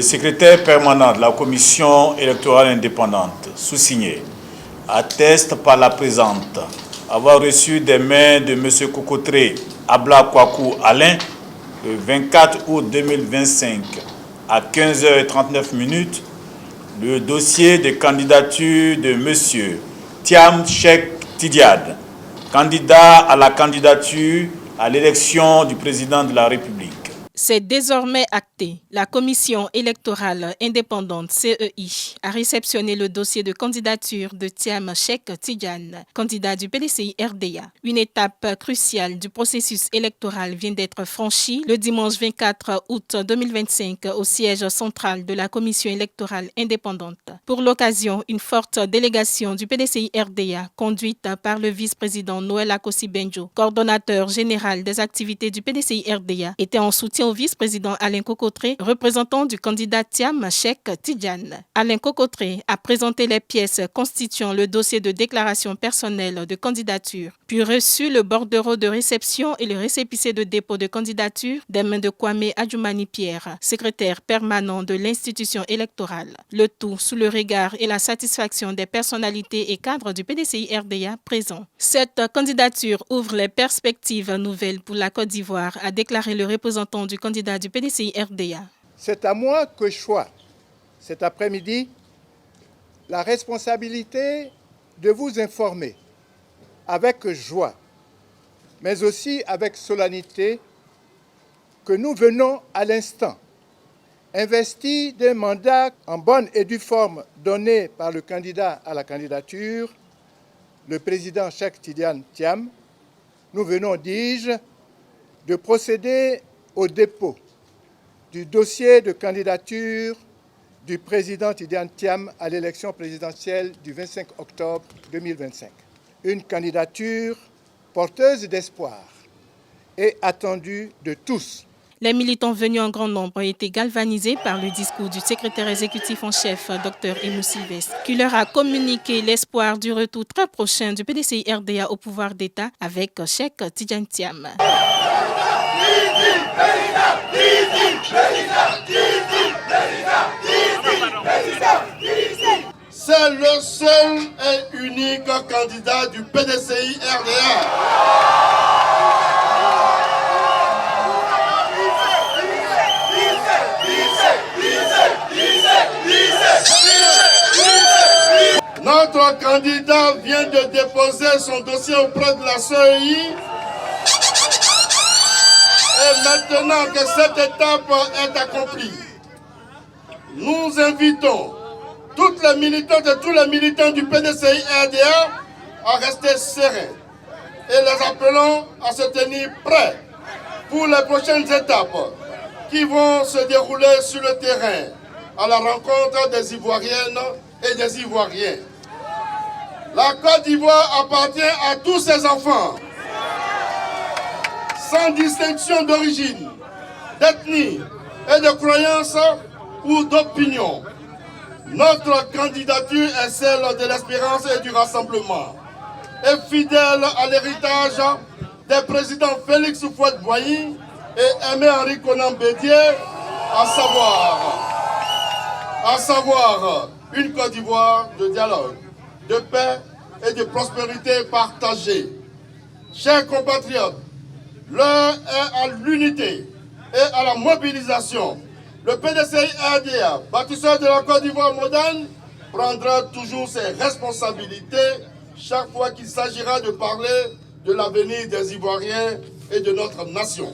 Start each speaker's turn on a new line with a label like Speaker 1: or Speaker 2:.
Speaker 1: secrétaire permanent de la Commission électorale indépendante, sous-signé, atteste par la présente avoir reçu des mains de M. Kokotré Abla Kwaku Alain le 24 août 2025 à 15h39 le dossier de candidature de M. Thiam Cheikh Tidiane, candidat à la candidature à l'élection du président de la République.
Speaker 2: C'est désormais acté. La Commission électorale indépendante CEI a réceptionné le dossier de candidature de Thiam Cheikh Tidiane, candidat du PDCI RDA. Une étape cruciale du processus électoral vient d'être franchie le dimanche 24 août 2025 au siège central de la Commission électorale indépendante. Pour l'occasion, une forte délégation du PDCI RDA, conduite par le vice-président Noël Akossi Benjo, coordonnateur général des activités du PDCI RDA, était en soutien au vice-président Alain Kokotré, représentant du candidat Thiam Cheikh Tidiane. Alain Kokotré a présenté les pièces constituant le dossier de déclaration personnelle de candidature, puis reçu le bordereau de réception et le récépissé de dépôt de candidature des mains de Kwame Adjoumani Pierre, secrétaire permanent de l'institution électorale. Le tout sous le regard et la satisfaction des personnalités et cadres du PDCI RDA présents. Cette candidature ouvre les perspectives nouvelles pour la Côte d'Ivoire, a déclaré le représentant du candidat du PDCI RDA.
Speaker 3: C'est à moi que je choisis cet après-midi la responsabilité de vous informer avec joie, mais aussi avec solennité, que nous venons à l'instant investis d'un mandat en bonne et due forme donné par le candidat à la candidature, le président Cheikh Tidiane Thiam. Nous venons, dis-je, de procéder au dépôt du dossier de candidature du président Tidiane Thiam à l'élection présidentielle du 25 octobre 2025. Une candidature porteuse d'espoir et attendue de tous.
Speaker 2: Les militants venus en grand nombre ont été galvanisés par le discours du secrétaire exécutif en chef, Dr Emou Sylvestre, qui leur a communiqué l'espoir du retour très prochain du PDCI RDA au pouvoir d'État avec Cheikh Tidiane Thiam.
Speaker 4: C'est le seul et unique candidat du PDCI RDA. Notre candidat vient de déposer son dossier auprès de la CEI. Et maintenant que cette étape est accomplie, nous invitons toutes les militantes et tous les militants du PDCI RDA à rester sereins et les appelons à se tenir prêts pour les prochaines étapes qui vont se dérouler sur le terrain à la rencontre des Ivoiriennes et des Ivoiriens. La Côte d'Ivoire appartient à tous ses enfants, sans distinction d'origine, d'ethnie et de croyance ou d'opinion. Notre candidature est celle de l'espérance et du rassemblement, et fidèle à l'héritage des présidents Félix Houphouët-Boigny et Aimé-Henri Konan Bédié, à savoir une Côte d'Ivoire de dialogue, de paix et de prospérité partagée. Chers compatriotes, l'heure est à l'unité et à la mobilisation. Le PDCI RDA, bâtisseur de la Côte d'Ivoire moderne, prendra toujours ses responsabilités chaque fois qu'il s'agira de parler de l'avenir des Ivoiriens et de notre nation.